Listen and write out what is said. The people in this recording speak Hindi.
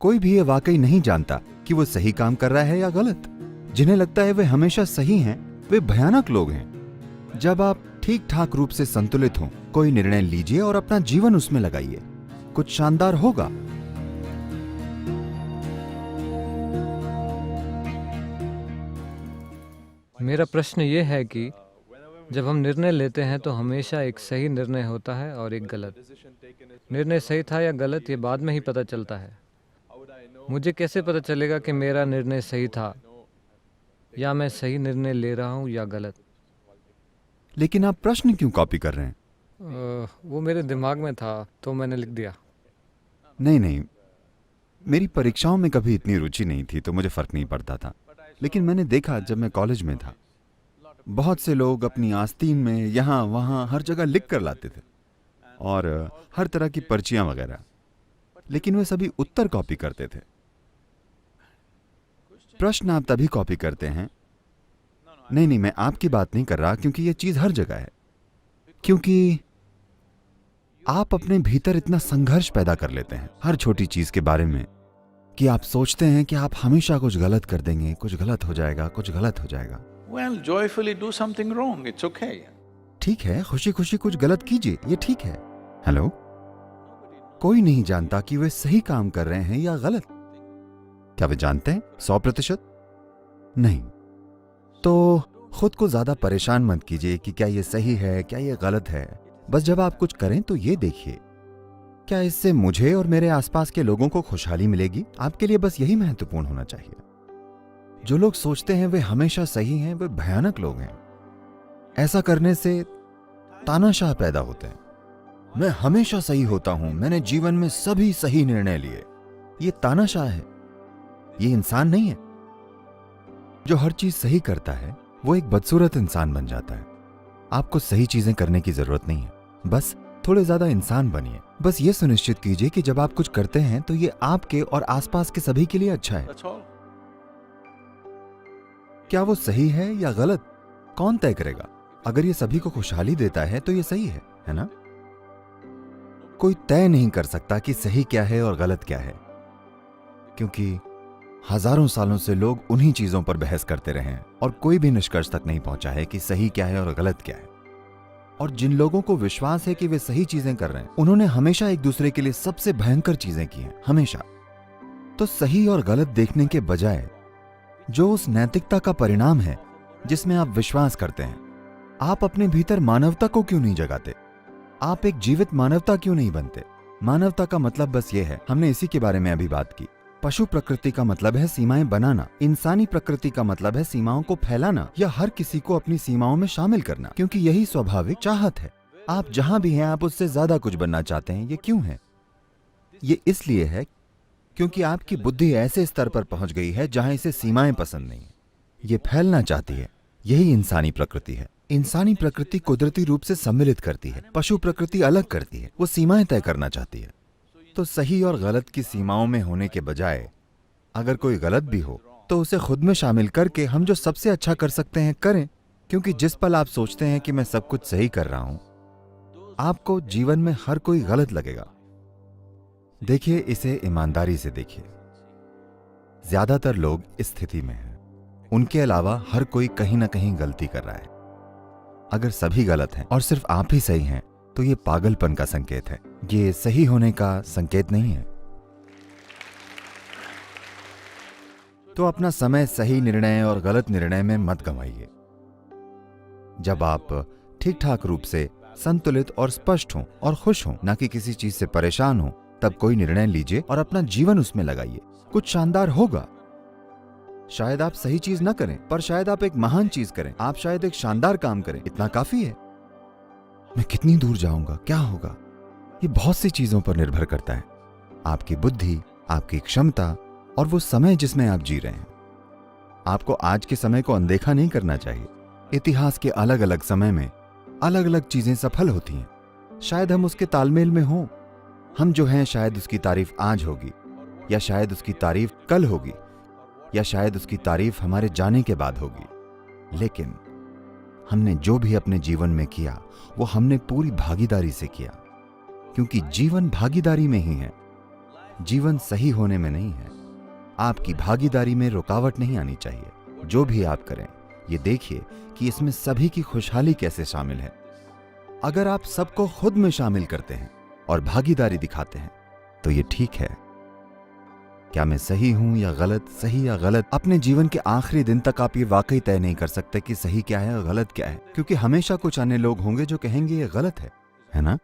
कोई भी ये वाकई नहीं जानता कि वो सही काम कर रहा है या गलत। जिन्हें लगता है वे हमेशा सही हैं, वे भयानक लोग हैं। जब आप ठीक ठाक रूप से संतुलित हों, कोई निर्णय लीजिए और अपना जीवन उसमें लगाइए, कुछ शानदार होगा। मेरा प्रश्न ये है कि जब हम निर्णय लेते हैं तो हमेशा एक सही निर्णय होता है और एक गलत। निर्णय सही था या गलत ये बाद में ही पता चलता है। मुझे कैसे पता चलेगा कि मेरा निर्णय सही था या मैं सही निर्णय ले रहा हूँ या गलत? लेकिन आप प्रश्न क्यों कॉपी कर रहे हैं? वो मेरे दिमाग में था तो मैंने लिख दिया। नहीं, मेरी परीक्षाओं में कभी इतनी रुचि नहीं थी तो मुझे फर्क नहीं पड़ता था। लेकिन मैंने देखा जब मैं कॉलेज में था, बहुत से लोग अपनी आस्तीन में यहाँ वहाँ हर जगह लिख कर लाते थे और हर तरह की पर्चियां वगैरह, लेकिन वे सभी उत्तर कॉपी करते थे। प्रश्न आप तभी कॉपी करते हैं। नहीं, मैं आपकी बात नहीं कर रहा, क्योंकि यह चीज हर जगह है। क्योंकि आप अपने भीतर इतना संघर्ष पैदा कर लेते हैं हर छोटी चीज के बारे में कि आप सोचते हैं कि आप हमेशा कुछ गलत कर देंगे, कुछ गलत हो जाएगा, कुछ गलत हो जाएगा। Well, joyfully do something wrong. It's okay. ठीक है, खुशी खुशी कुछ गलत कीजिए, ये ठीक है। हेलो, कोई नहीं जानता कि वे सही काम कर रहे हैं या गलत। क्या वे जानते हैं 100%? नहीं। तो खुद को ज्यादा परेशान मत कीजिए कि क्या ये सही है, क्या ये गलत है। बस जब आप कुछ करें तो ये देखिए, क्या इससे मुझे और मेरे आसपास के लोगों को खुशहाली मिलेगी? आपके लिए बस यही महत्वपूर्ण होना चाहिए। जो लोग सोचते हैं वे हमेशा सही हैं, वे भयानक लोग हैं। ऐसा करने से तानाशाह पैदा होते हैं। मैं हमेशा सही होता हूं, मैंने जीवन में सभी सही निर्णय लिए। ये तानाशाह है, ये इंसान नहीं है। जो हर चीज सही करता है वो एक बदसूरत इंसान बन जाता है। आपको सही चीजें करने की जरूरत नहीं है, बस थोड़े ज्यादा इंसान बनिए। बस ये सुनिश्चित कीजिए कि जब आप कुछ करते हैं तो ये आपके और आसपास के सभी के लिए अच्छा है। That's all. क्या वो सही है या गलत, कौन तय करेगा? अगर ये सभी को खुशहाली देता है तो ये सही है ना? कोई तय नहीं कर सकता कि सही क्या है और गलत क्या है, क्योंकि हजारों सालों से लोग उन्हीं चीजों पर बहस करते रहे हैं और कोई भी निष्कर्ष तक नहीं पहुंचा है कि सही क्या है और गलत क्या है। और जिन लोगों को विश्वास है कि वे सही चीजें कर रहे हैं, उन्होंने हमेशा एक दूसरे के लिए सबसे भयंकर चीजें की हैं, हमेशा। तो सही और गलत देखने के बजाय जो उस नैतिकता का परिणाम है जिसमें आप विश्वास करते हैं, आप अपने भीतर मानवता को क्यों नहीं जगाते? आप एक जीवित मानवता क्यों नहीं बनते? मानवता का मतलब बस ये है, हमने इसी के बारे में अभी बात की। पशु प्रकृति का मतलब है सीमाएं बनाना, इंसानी प्रकृति का मतलब है सीमाओं को फैलाना या हर किसी को अपनी सीमाओं में शामिल करना, क्योंकि यही स्वाभाविक चाहत है। आप जहां भी हैं आप उससे ज्यादा कुछ बनना चाहते हैं। ये क्यों है? ये इसलिए है क्योंकि आपकी बुद्धि ऐसे स्तर पर पहुंच गई है जहां इसे सीमाएं पसंद नहीं है, ये फैलना चाहती है। यही इंसानी प्रकृति है। इंसानी प्रकृति कुदरती रूप से सम्मिलित करती है, पशु प्रकृति अलग करती है, वो सीमाएं तय करना चाहती है। तो सही और गलत की सीमाओं में होने के बजाय अगर कोई गलत भी हो तो उसे खुद में शामिल करके हम जो सबसे अच्छा कर सकते हैं करें, क्योंकि जिस पल आप सोचते हैं कि मैं सब कुछ सही कर रहा हूं, आपको जीवन में हर कोई गलत लगेगा। देखिए, इसे ईमानदारी से देखिए। ज्यादातर लोग इस स्थिति में हैं, उनके अलावा हर कोई कहीं ना कहीं गलती कर रहा है। अगर सभी गलत हैं और सिर्फ आप ही सही हैं तो ये पागलपन का संकेत है, ये सही होने का संकेत नहीं है। तो अपना समय सही निर्णय और गलत निर्णय में मत गंवाइए। जब आप ठीक ठाक रूप से संतुलित और स्पष्ट हों और खुश हों, ना कि किसी चीज से परेशान हों, तब कोई निर्णय लीजिए और अपना जीवन उसमें लगाइए, कुछ शानदार होगा। शायद आप सही चीज न करें, पर शायद आप एक महान चीज करें। आप शायद एक शानदार काम करें, इतना काफी है। मैं कितनी दूर जाऊंगा, क्या होगा, ये बहुत सी चीजों पर निर्भर करता है। आपकी बुद्धि, आपकी क्षमता और वो समय जिसमें आप जी रहे हैं। आपको आज के समय को अनदेखा नहीं करना चाहिए। इतिहास के अलग अलग समय में अलग अलग चीजें सफल होती हैं। शायद हम उसके तालमेल में हों। हम जो हैं शायद उसकी तारीफ आज होगी, या शायद उसकी तारीफ कल होगी, या शायद उसकी तारीफ हमारे जाने के बाद होगी। लेकिन हमने जो भी अपने जीवन में किया वो हमने पूरी भागीदारी से किया, क्योंकि जीवन भागीदारी में ही है। जीवन सही होने में नहीं है। आपकी भागीदारी में रुकावट नहीं आनी चाहिए। जो भी आप करें, ये देखिए कि इसमें सभी की खुशहाली कैसे शामिल है। अगर आप सबको खुद में शामिल करते हैं और भागीदारी दिखाते हैं तो ये ठीक है। क्या मैं सही हूं या गलत, सही या गलत, अपने जीवन के आखिरी दिन तक आप ये वाकई तय नहीं कर सकते कि सही क्या है और गलत क्या है, क्योंकि हमेशा कुछ अन्य लोग होंगे जो कहेंगे ये गलत है ना?